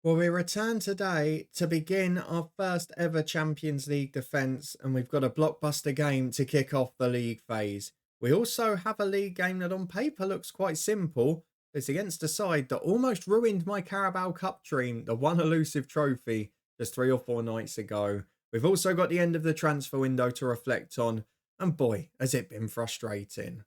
Well, we return today to begin our first ever Champions League defence, and we've got a blockbuster game to kick off the league phase. We also have a league game that on paper looks quite simple. It's against a side that almost ruined my Carabao Cup dream, the one elusive trophy, just 3 or 4 nights ago. We've also got the end of the transfer window to reflect on, and boy, has it been frustrating.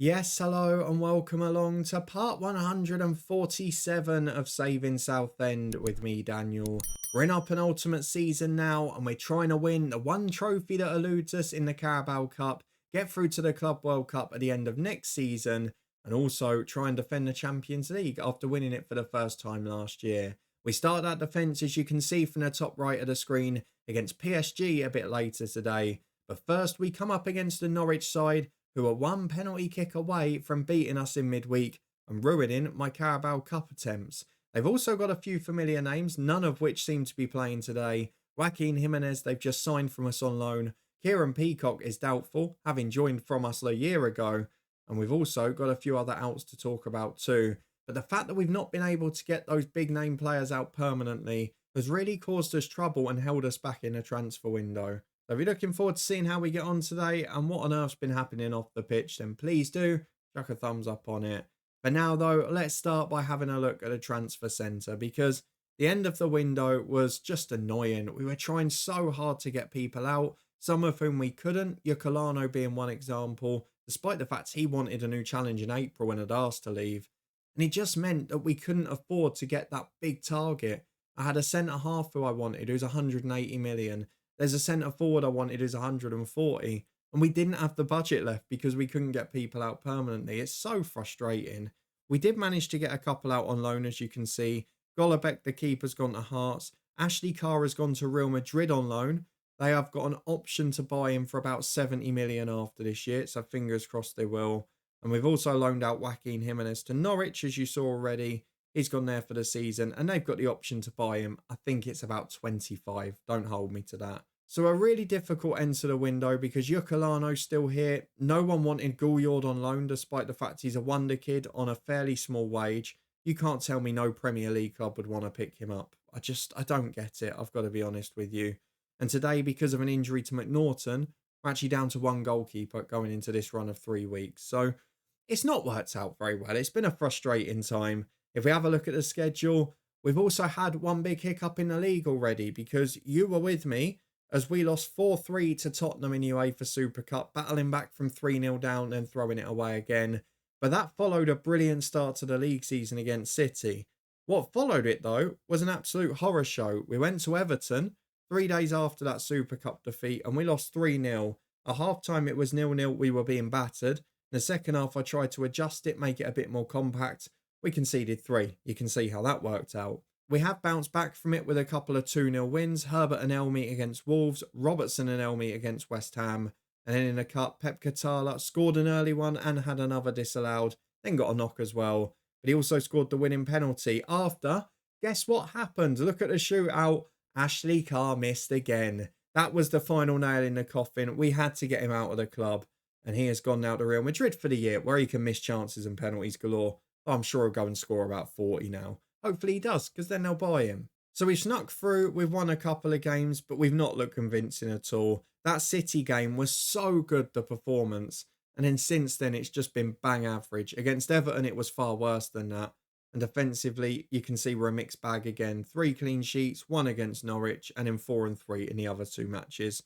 Yes, hello and welcome along to part 147 of Saving Southend with me, Daniel. We're in our penultimate season now and we're trying to win the one trophy that eludes us in the Carabao Cup, get through to the Club World Cup at the end of next season, and also try and defend the Champions League after winning it for the first time last year. We start that defence, as you can see from the top right of the screen, against PSG a bit later today. But first, we come up against the Norwich side, who are one penalty kick away from beating us in midweek and ruining my Carabao Cup attempts. They've also got a few familiar names, none of which seem to be playing today. Joaquin Jimenez, they've just signed from us on loan. Kieran Peacock is doubtful, having joined from us a year ago. And we've also got a few other outs to talk about too. But the fact that we've not been able to get those big name players out permanently has really caused us trouble and held us back in the transfer window. So if you're looking forward to seeing how we get on today and what on earth's been happening off the pitch, then please do chuck a thumbs up on it. For now, though, let's start by having a look at the transfer centre, because the end of the window was just annoying. We were trying so hard to get people out, some of whom we couldn't, Yocolano being one example, despite the fact he wanted a new challenge in April and had asked to leave. And it just meant that we couldn't afford to get that big target. I had a centre half who I wanted, who's 180 million. There's a centre forward I wanted who's 140, and we didn't have the budget left because we couldn't get people out permanently. It's so frustrating. We did manage to get a couple out on loan, as you can see. Golobec, the keeper's gone to Hearts. Ashley Carr has gone to Real Madrid on loan. They have got an option to buy him for about 70 million after this year, so fingers crossed they will. And we've also loaned out Joaquin Jimenez to Norwich, as you saw already. He's gone there for the season, and they've got the option to buy him. I think it's about 25. Don't hold me to that. So a really difficult end to the window because Yocolano's still here. No one wanted Gouillard on loan, despite the fact he's a wonder kid on a fairly small wage. You can't tell me no Premier League club would want to pick him up. I don't get it. I've got to be honest with you. And today, because of an injury to McNaughton, we're actually down to one goalkeeper going into this run of 3 weeks. So it's not worked out very well. It's been a frustrating time. If we have a look at the schedule, we've also had one big hiccup in the league already, because you were with me as we lost 4-3 to Tottenham in UEFA Super Cup, battling back from 3-0 down and throwing it away again. But that followed a brilliant start to the league season against City. What followed it, though, was an absolute horror show. We went to Everton 3 days after that Super Cup defeat and we lost 3-0. At half-time it was 0-0, we were being battered. In the second half I tried to adjust it, make it a bit more compact. We conceded 3. You can see how that worked out. We have bounced back from it with a couple of 2-0 wins. Herbert and Elmi against Wolves, Robertson and Elmi against West Ham. And then in the cup, Pep Katala scored an early one and had another disallowed, then got a knock as well. But he also scored the winning penalty after, guess what happened? Look at the shootout. Ashley Carr missed again. That was the final nail in the coffin. We had to get him out of the club. And he has gone now to Real Madrid for the year, where he can miss chances and penalties galore. I'm sure he'll go and score about 40 now. Hopefully he does, because then they'll buy him. So we've snuck through, we've won a couple of games, but we've not looked convincing at all. That City game was so good, the performance. And then since then, it's just been bang average. Against Everton, it was far worse than that. And defensively, you can see we're a mixed bag again. 3 clean sheets, 1 against Norwich, and then 4 and 3 in the other 2 matches.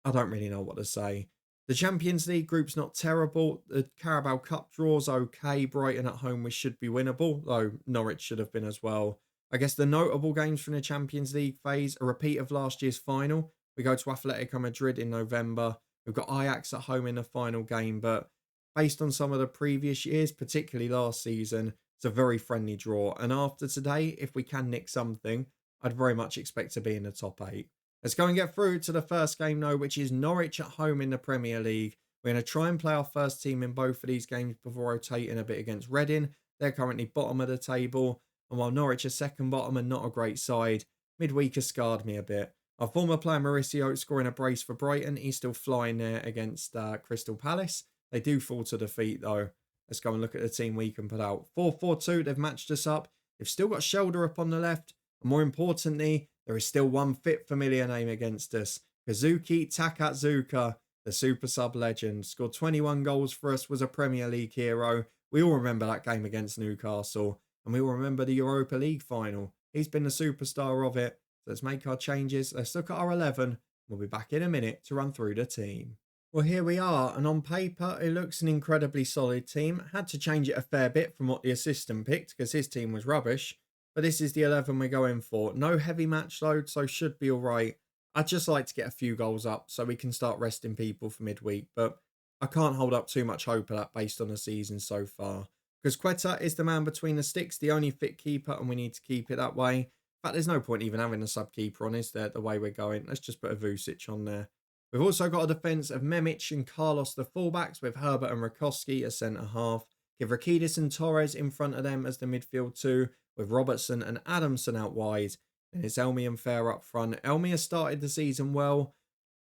I don't really know what to say. The Champions League group's not terrible. The Carabao Cup draw's okay. Brighton at home, we should be winnable, though Norwich should have been as well. I guess the notable games from the Champions League phase, a repeat of last year's final. We go to Atletico Madrid in November. We've got Ajax at home in the final game, but based on some of the previous years, particularly last season, it's a very friendly draw. And after today, if we can nick something, I'd very much expect to be in the top 8. Let's go and get through to the first game now, which is Norwich at home in the Premier League. We're going to try and play our first team in both of these games before rotating a bit against Reading. They're currently bottom of the table. And while Norwich are second bottom and not a great side, midweek has scarred me a bit. Our former player Mauricio scoring a brace for Brighton. He's still flying there against Crystal Palace. They do fall to defeat though. Let's go and look at the team we can put out. 4-4-2, they've matched us up. They've still got Shelder up on the left. And more importantly, there is still one fit familiar name against us. Kazuki Takatsuka, the super sub legend. Scored 21 goals for us, was a Premier League hero. We all remember that game against Newcastle. And we all remember the Europa League final. He's been the superstar of it. So let's make our changes. Let's look at our 11. We'll be back in a minute to run through the team. Well, here we are, and on paper, it looks an incredibly solid team. Had to change it a fair bit from what the assistant picked, because his team was rubbish. But this is the 11 we're going for. No heavy match load, so should be all right. I'd just like to get a few goals up, so we can start resting people for midweek. But I can't hold up too much hope of that based on the season so far. Because Quetta is the man between the sticks, the only fit keeper, and we need to keep it that way. In fact, there's no point even having a sub-keeper on, is there, the way we're going? Let's just put a Vucic on there. We've also got a defence of Memic and Carlos the fullbacks, with Herbert and Rakowski as centre-half. Kivrakidis and Torres in front of them as the midfield two, with Robertson and Adamson out wide. And it's Elmi and Fair up front. Elmi has started the season well.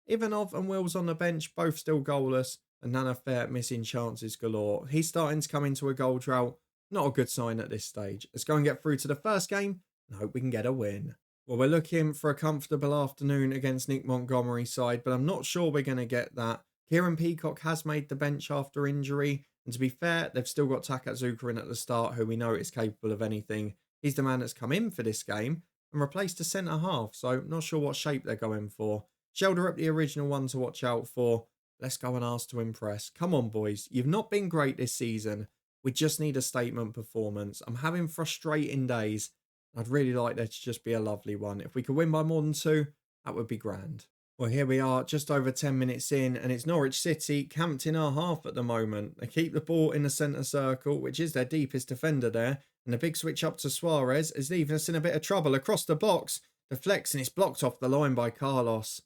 Ivanov and Wills on the bench, both still goalless. And Nana Fair missing chances galore. He's starting to come into a goal drought. Not a good sign at this stage. Let's go and get through to the first game and hope we can get a win. Well, we're looking for a comfortable afternoon against Nick Montgomery's side, but I'm not sure we're going to get that. Kieran Peacock has made the bench after injury, and to be fair, they've still got Takatsuka in at the start, who we know is capable of anything. He's the man that's come in for this game and replaced a centre-half, so not sure what shape they're going for. Shelder up the original one to watch out for. Let's go and ask to impress. Come on, boys. You've not been great this season. We just need a statement performance. I'm having frustrating days. I'd really like there to just be a lovely one. If we could win by more than 2, that would be grand. Well, here we are, just over 10 minutes in, and it's Norwich City camped in our half at the moment. They keep the ball in the centre circle, which is their deepest defender there, and the big switch up to Suarez is leaving us in a bit of trouble across the box. Deflects, and it's blocked off the line by Carlos.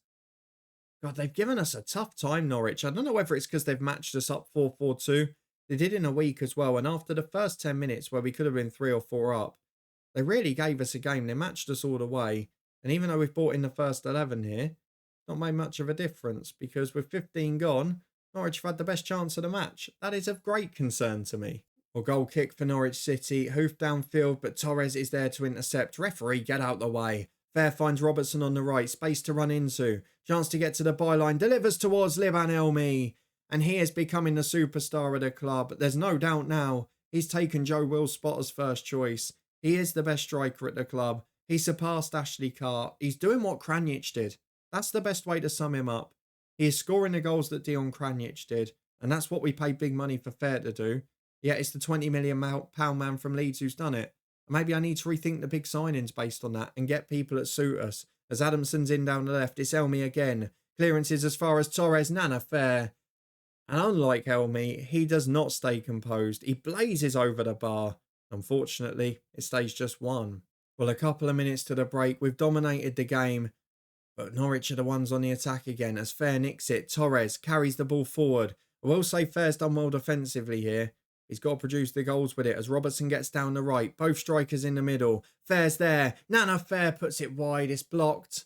God, they've given us a tough time, Norwich. I don't know whether it's because they've matched us up 4-4-2. They did in a week as well, and after the first 10 minutes where we could have been 3 or 4 up, they really gave us a game. They matched us all the way. And even though we've brought in the first 11 here, not made much of a difference, because with 15 gone, Norwich have had the best chance of the match. That is of great concern to me. Well, goal kick for Norwich City. Hoof downfield, but Torres is there to intercept. Referee, get out the way. Fair finds Robertson on the right. Space to run into. Chance to get to the byline. Delivers towards Livan Elmi. And he is becoming the superstar of the club. There's no doubt now. He's taken Joe Will's spot as first choice. He is the best striker at the club. He surpassed Ashley Carr. He's doing what Kranjic did. That's the best way to sum him up. He is scoring the goals that Dion Kranjic did. And that's what we paid big money for Fair to do. Yet it's the £20 million man from Leeds who's done it. Maybe I need to rethink the big signings based on that and get people that suit us. As Adamson's in down the left, it's Elmi again. Clearances as far as Torres, Nana Fair. And unlike Elmi, he does not stay composed. He blazes over the bar. Unfortunately, it stays just 1. Well, a couple of minutes to the break. We've dominated the game. But Norwich are the ones on the attack again as Fair nicks it. Torres carries the ball forward. I will say Fair's done well defensively here. He's got to produce the goals with it as Robertson gets down the right. Both strikers in the middle. Fair's there. Nana Fair puts it wide. It's blocked.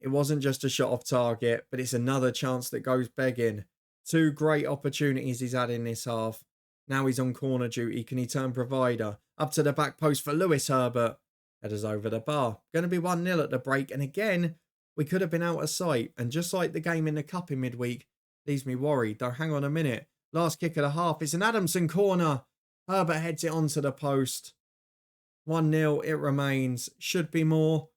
It wasn't just a shot off target, but it's another chance that goes begging. 2 great opportunities he's had in this half. Now he's on corner duty. Can he turn provider? Up to the back post for Lewis Herbert. Headers over the bar. Going to be 1-0 at the break. And again, we could have been out of sight. And just like the game in the cup in midweek, leaves me worried. Though, hang on a minute. Last kick of the half. It's an Adamson corner. Herbert heads it onto the post. 1-0 it remains. Should be more.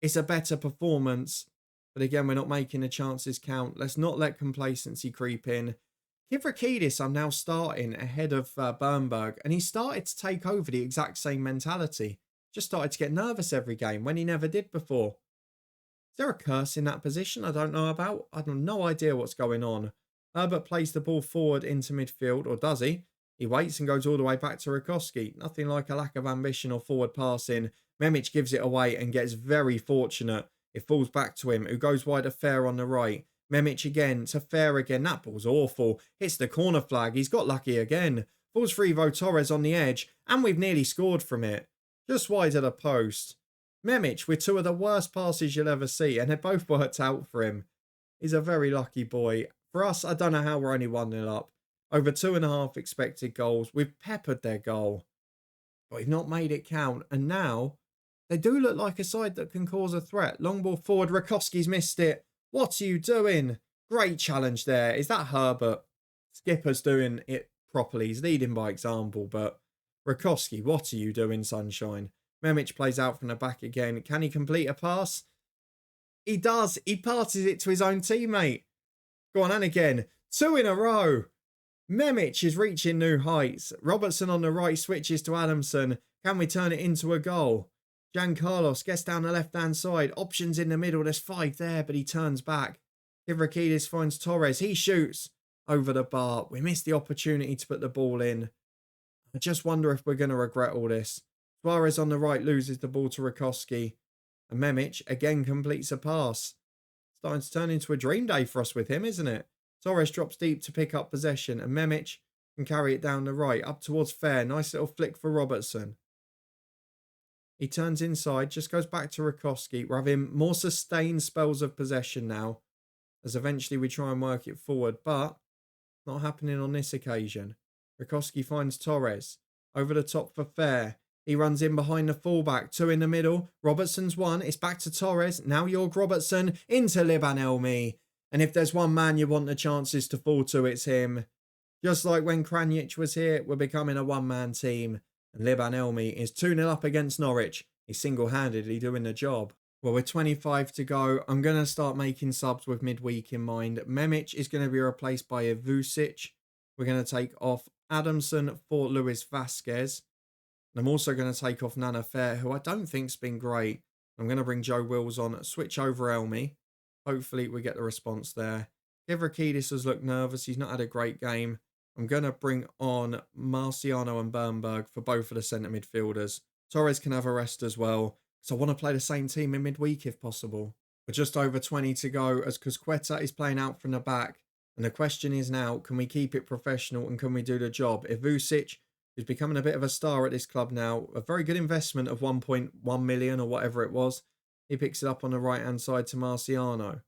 It's a better performance. But again, we're not making the chances count. Let's not let complacency creep in. Kivrakidis I'm now starting ahead of Bernberg. And he started to take over the exact same mentality. Just started to get nervous every game when he never did before. Is there a curse in that position I don't know about? I have no idea what's going on. Herbert plays the ball forward into midfield, or does he? He waits and goes all the way back to Rakowski. Nothing like a lack of ambition or forward passing. Memic gives it away and gets very fortunate. It falls back to him, who goes wide of Fair on the right. Memic again to Fair again. That ball's awful. Hits the corner flag. He's got lucky again. Falls for Ivo Torres on the edge, and we've nearly scored from it. Just wide of the post. Memic with two of the worst passes you'll ever see, and they both worked out for him. He's a very lucky boy. For us, I don't know how we're only 1-0 up. Over 2.5 expected goals. We've peppered their goal, but we've not made it count. And now, they do look like a side that can cause a threat. Long ball forward, Rakowski's missed it. What are you doing? Great challenge there. Is that Herbert? Skipper's doing it properly. He's leading by example, but Rakowski, what are you doing, sunshine? Memic plays out from the back again. Can he complete a pass? He does. He passes it to his own teammate. Go on, and again. 2 in a row. Memic is reaching new heights. Robertson on the right switches to Adamson. Can we turn it into a goal? Jan Carlos gets down the left-hand side. Options in the middle. There's 5 there, but he turns back. Ivrakidis finds Torres. He shoots over the bar. We missed the opportunity to put the ball in. I just wonder if we're going to regret all this. Suarez on the right loses the ball to Rakowski. And Memic again completes a pass. Starting to turn into a dream day for us with him, isn't it? Torres drops deep to pick up possession, and Memic can carry it down the right, up towards Fair. Nice little flick for Robertson. He turns inside, just goes back to Rakowski. We're having more sustained spells of possession now, as eventually we try and work it forward, but not happening on this occasion. Rakowski finds Torres. Over the top for Fair. He runs in behind the fullback. 2 in the middle. Robertson's 1. It's back to Torres. Now Jorg Robertson into Liban Elmi. And if there's one man you want the chances to fall to, it's him. Just like when Kranjic was here, we're becoming a one-man team. And Liban Elmi is 2-0 up against Norwich. He's single-handedly doing the job. Well, with 25 to go, I'm going to start making subs with midweek in mind. Memic is going to be replaced by Vucic. We're going to take off Adamson for Luis Vasquez. I'm also going to take off Nana Fair, who I don't think's been great. I'm going to bring Joe Wills on, switch over Elmi. Hopefully we get the response there. Ivrakidis has looked nervous. He's not had a great game. I'm going to bring on Marciano and Bernberg for both of the centre midfielders. Torres can have a rest as well. So I want to play the same team in midweek if possible. With just over 20 to go, as Cusqueta is playing out from the back. And the question is now, can we keep it professional and can we do the job? If Vucic, who's becoming a bit of a star at this club now, a very good investment of 1.1 million or whatever it was. He picks it up on the right-hand side to Marciano.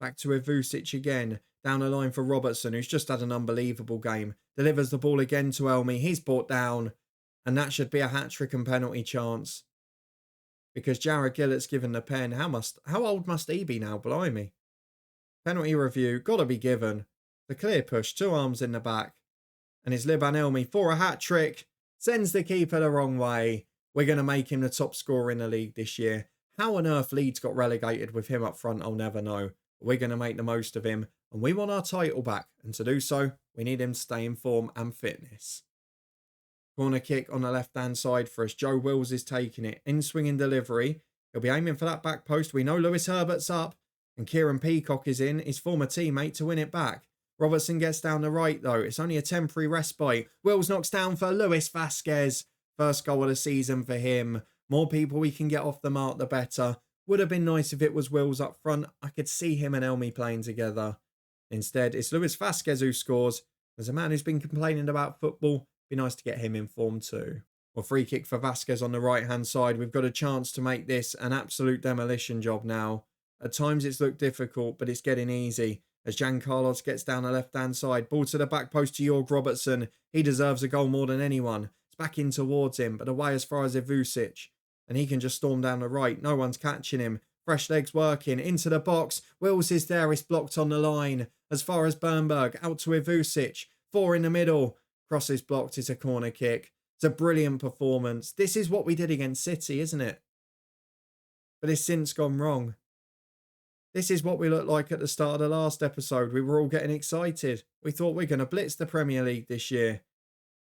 Back to Vucic again. Down the line for Robertson, who's just had an unbelievable game. Delivers the ball again to Elmi. He's brought down. And that should be a hat-trick and penalty chance. Because Jared Gillett's given the pen. How old must he be now? Blimey. Penalty review. Got to be given. The clear push. 2 arms in the back. And it's Liban Elmi for a hat-trick. Sends the keeper the wrong way. We're going to make him the top scorer in the league this year. How on earth Leeds got relegated with him up front, I'll never know. We're going to make the most of him. And we want our title back. And to do so, we need him to stay in form and fitness. Corner kick on the left-hand side for us. Joe Wills is taking it. In swinging delivery. He'll be aiming for that back post. We know Lewis Herbert's up. And Kieran Peacock is in, his former teammate, to win it back. Robertson gets down the right, though. It's only a temporary respite. Wills knocks down for Luis Vasquez. First goal of the season for him. More people we can get off the mark, the better. Would have been nice if it was Wills up front. I could see him and Elmi playing together. Instead, it's Luis Vasquez who scores. As a man who's been complaining about football, be nice to get him in form too. Well, free kick for Vasquez on the right-hand side. We've got a chance to make this an absolute demolition job now. At times it's looked difficult, but it's getting easy. As Jan Carlos gets down the left-hand side. Ball to the back post to Jorg Robertson. He deserves a goal more than anyone. It's back in towards him, but away as far as Vucic. And he can just storm down the right. No one's catching him. Fresh legs working. Into the box. Wills is there. It's blocked on the line. As far as Bernberg. Out to Vucic. 4 in the middle. Cross is blocked. It's a corner kick. It's a brilliant performance. This is what we did against City, isn't it? But it's since gone wrong. This is what we looked like at the start of the last episode. We were all getting excited. We thought we're going to blitz the Premier League this year.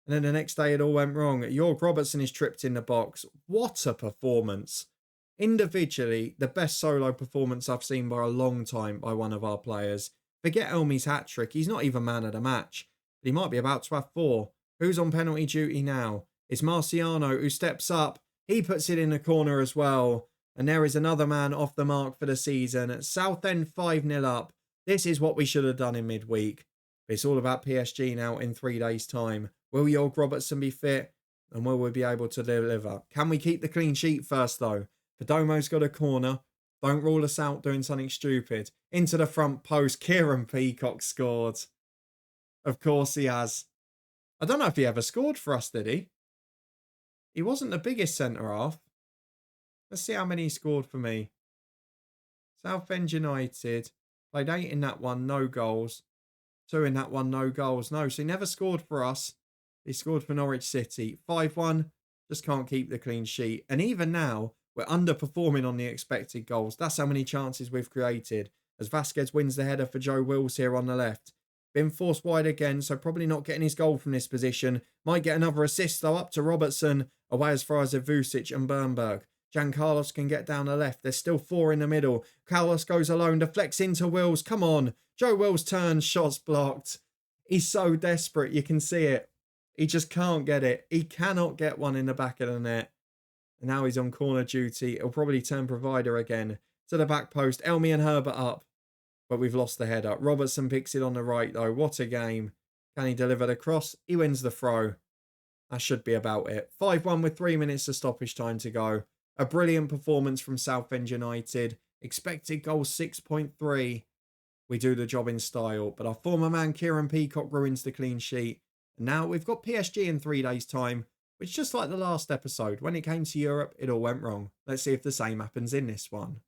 And then the next day it all went wrong. Jorg Robertson is tripped in the box. What a performance. Individually, the best solo performance I've seen by a long time by one of our players. Forget Elmi's hat-trick. He's not even man of the match. But he might be about to have 4. Who's on penalty duty now? It's Marciano who steps up. He puts it in the corner as well. And there is another man off the mark for the season. Southend 5-0 up. This is what we should have done in midweek. But it's all about PSG now in 3 days' time. Will Jorg Robertson be fit? And will we be able to deliver? Can we keep the clean sheet first, though? Perdomo's got a corner. Don't rule us out doing something stupid. Into the front post. Kieran Peacock scored. Of course he has. I don't know if he ever scored for us, did he? He wasn't the biggest centre half. Let's see how many he scored for me. Southend United. Played 8 in that one, no goals. 2 in that one, no goals. No, so he never scored for us. He scored for Norwich City. 5-1. Just can't keep the clean sheet. And even now, we're underperforming on the expected goals. That's how many chances we've created. As Vasquez wins the header for Joe Wills here on the left. Been forced wide again, so probably not getting his goal from this position. Might get another assist, though, up to Robertson. Away as far as Vucic and Bernberg. Jan Carlos can get down the left. There's still 4 in the middle. Carlos goes alone, deflects into Wills. Come on. Joe Wills turns, shots blocked. He's so desperate, you can see it. He just can't get it. He cannot get one in the back of the net. And now he's on corner duty. He'll probably turn provider again. To the back post. Elmi and Herbert up. But we've lost the header. Robertson picks it on the right, though. What a game. Can he deliver the cross? He wins the throw. That should be about it. 5-1 with 3 minutes of stoppage time to go. A brilliant performance from Southend United. Expected goal 6.3. We do the job in style. But our former man Kieran Peacock ruins the clean sheet. And now we've got PSG in 3 days' time. Which, just like the last episode, when it came to Europe, it all went wrong. Let's see if the same happens in this one.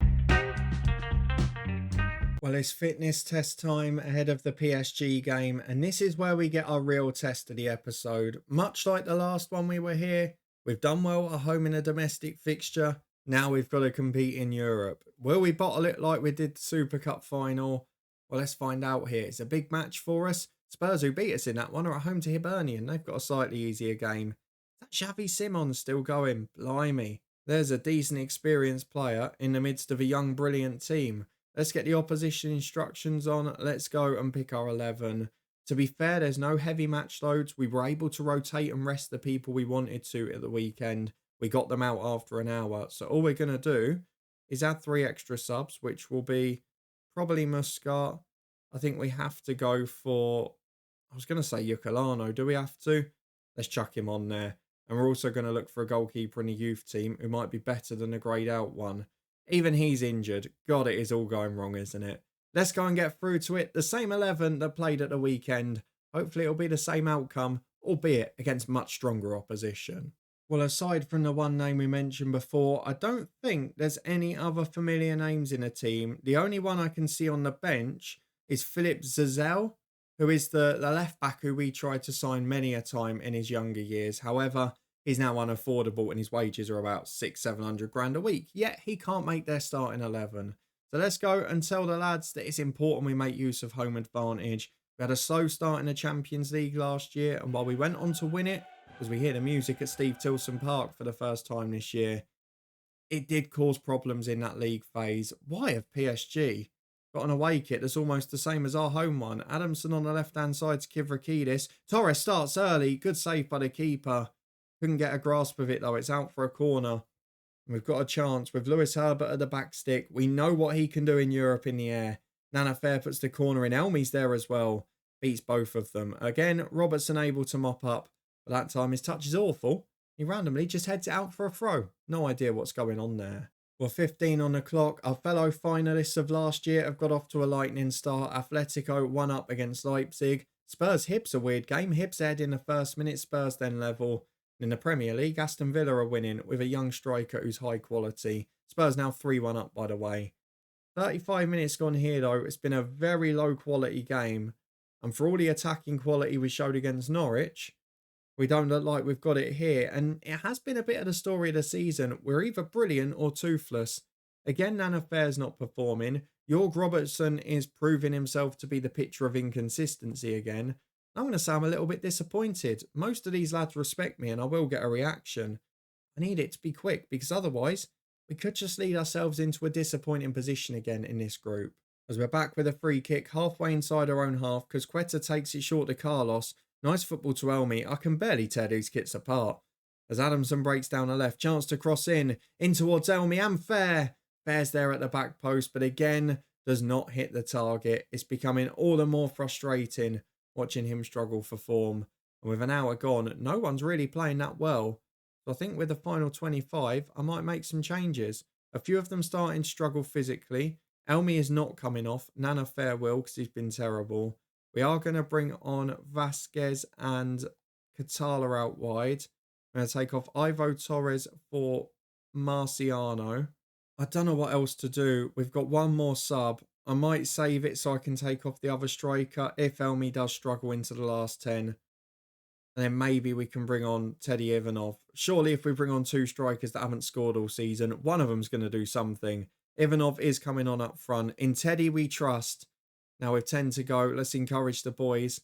Well, it's fitness test time ahead of the PSG game, and this is where we get our real test of the episode. Much like the last one we were here, we've done well at home in a domestic fixture. Now we've got to compete in Europe. Will we bottle it like we did the Super Cup final? Well, let's find out here. It's a big match for us. Spurs, who beat us in that one, are at home to Hibernian. They've got a slightly easier game. That Xavi Simons still going? Blimey. There's a decent experienced player in the midst of a young, brilliant team. Let's get the opposition instructions on. Let's go and pick our 11. To be fair, there's no heavy match loads. We were able to rotate and rest the people we wanted to at the weekend. We got them out after an hour. So all we're going to do is add 3 extra subs, which will be probably Muscat. I think we have to go for... I was going to say Yucalano. Do we have to? Let's chuck him on there. And we're also going to look for a goalkeeper in the youth team who might be better than the greyed out one. Even he's injured. God, it is all going wrong, isn't it? Let's go and get through to it. The same 11 that played at the weekend. Hopefully it'll be the same outcome, albeit against much stronger opposition. Well, aside from the one name we mentioned before, I don't think there's any other familiar names in the team. The only one I can see on the bench is Philip Zazel, who is the left back who we tried to sign many a time in his younger years. However, he's now unaffordable and his wages are about 600-700 grand a week. Yet he can't make their starting 11. So let's go and tell the lads that it's important we make use of home advantage. We had a slow start in the Champions League last year, and while we went on to win it, as we hear the music at Steve Tilson Park for the first time this year, it did cause problems in that league phase. Why have PSG got an away kit that's almost the same as our home one? Adamson on the left-hand side to Kivrakidis. Torres starts early. Good save by the keeper. Couldn't get a grasp of it, though. It's out for a corner. And we've got a chance with Lewis Herbert at the back stick. We know what he can do in Europe in the air. Nana Fair puts the corner in. Elmi's there as well. Beats both of them. Again, Robertson able to mop up. But that time his touch is awful. He randomly just heads it out for a throw. No idea what's going on there. Well, 15 on the clock. Our fellow finalists of last year have got off to a lightning start. Atletico 1 up against Leipzig. Spurs Hibs a weird game. Hibs head in the first minute. Spurs then level. In the Premier League, Aston Villa are winning with a young striker who's high quality. Spurs now 3-1 up, by the way. 35 minutes gone here, though. It's been a very low quality game. And for all the attacking quality we showed against Norwich, we don't look like we've got it here. And it has been a bit of the story of the season. We're either brilliant or toothless. Again, Nana Fair's not performing. Jorg Robertson is proving himself to be the picture of inconsistency again. I'm going to say I'm a little bit disappointed. Most of these lads respect me and I will get a reaction. I need it to be quick because otherwise we could just lead ourselves into a disappointing position again in this group. As we're back with a free kick halfway inside our own half because Quetta takes it short to Carlos. Nice football to Elmi. I can barely tear these kits apart. As Adamson breaks down the left, chance to cross in towards Elmi and Fair. Fair's there at the back post but again does not hit the target. It's becoming all the more frustrating watching him struggle for form. And with an hour gone, no one's really playing that well. So I think with the final 25, I might make some changes. A few of them starting to struggle physically. Elmi is not coming off. Nana fair will because he's been terrible. We are going to bring on Vasquez and Catala out wide. I'm going to take off Ivo Torres for Marciano. I don't know what else to do. We've got one more sub. I might save it so I can take off the other striker if Elmi does struggle into the last 10. And then maybe we can bring on Teddy Ivanov. Surely if we bring on 2 strikers that haven't scored all season, one of them's going to do something. Ivanov is coming on up front. In Teddy we trust. Now with 10 to go, let's encourage the boys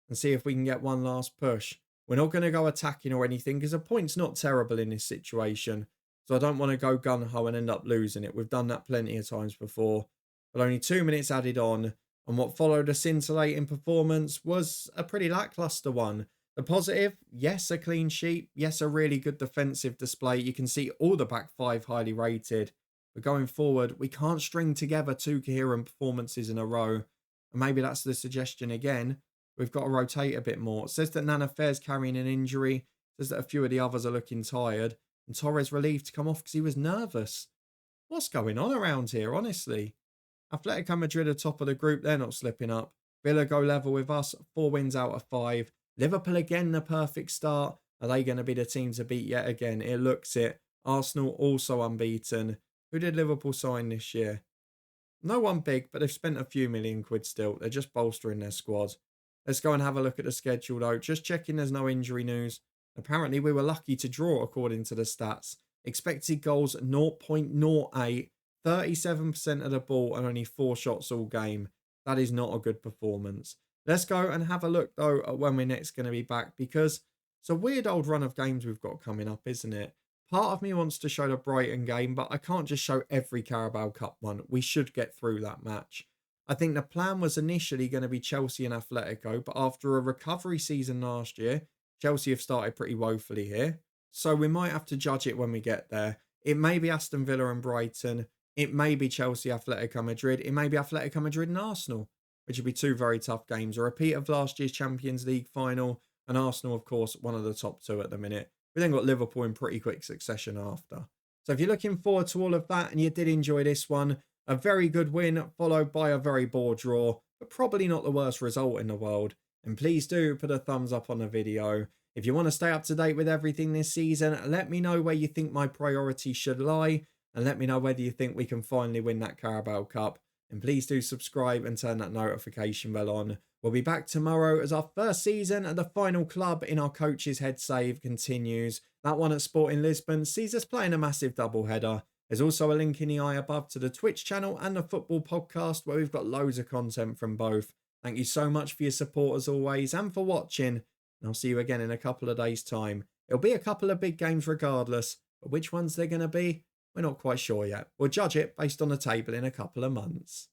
and see if we can get one last push. We're not going to go attacking or anything because a point's not terrible in this situation. So I don't want to go gung-ho and end up losing it. We've done that plenty of times before. But only 2 minutes added on. And what followed a scintillating performance was a pretty lackluster one. The positive, yes, a clean sheet. Yes, a really good defensive display. You can see all the back 5 highly rated. But going forward, we can't string together 2 coherent performances in a row. And maybe that's the suggestion again. We've got to rotate a bit more. It says that Nana Fair's carrying an injury. It says that a few of the others are looking tired. And Torres relieved to come off because he was nervous. What's going on around here, honestly? Atletico Madrid are top of the group. They're not slipping up. Villa go level with us. 4 wins out of 5. Liverpool again, the perfect start. Are they going to be the team to beat yet again? It looks it. Arsenal also unbeaten. Who did Liverpool sign this year? No one big, but they've spent a few million quid still. They're just bolstering their squad. Let's go and have a look at the schedule though. Just checking there's no injury news. Apparently we were lucky to draw according to the stats. Expected goals 0.08. 37% of the ball and only 4 shots all game. That is not a good performance. Let's go and have a look, though, at when we're next going to be back, because it's a weird old run of games we've got coming up, isn't it? Part of me wants to show the Brighton game, but I can't just show every Carabao Cup one. We should get through that match. I think the plan was initially going to be Chelsea and Atletico, but after a recovery season last year, Chelsea have started pretty woefully here. So we might have to judge it when we get there. It may be Aston Villa and Brighton. It may be Chelsea, Atletico Madrid. It may be Atletico Madrid and Arsenal, which would be 2 very tough games. A repeat of last year's Champions League final, and Arsenal, of course, one of the top 2 at the minute. We then got Liverpool in pretty quick succession after. So if you're looking forward to all of that and you did enjoy this one, a very good win followed by a very poor draw, but probably not the worst result in the world. And please do put a thumbs up on the video. If you want to stay up to date with everything this season, let me know where you think my priorities should lie. And let me know whether you think we can finally win that Carabao Cup. And please do subscribe and turn that notification bell on. We'll be back tomorrow as our first season and the final club in our coach's head save continues. That one at Sporting Lisbon sees us playing a massive doubleheader. There's also a link in the eye above to the Twitch channel and the football podcast where we've got loads of content from both. Thank you so much for your support as always and for watching. And I'll see you again in a couple of days' time. It'll be a couple of big games regardless, but which ones they're going to be? We're not quite sure yet. We'll judge it based on the table in a couple of months.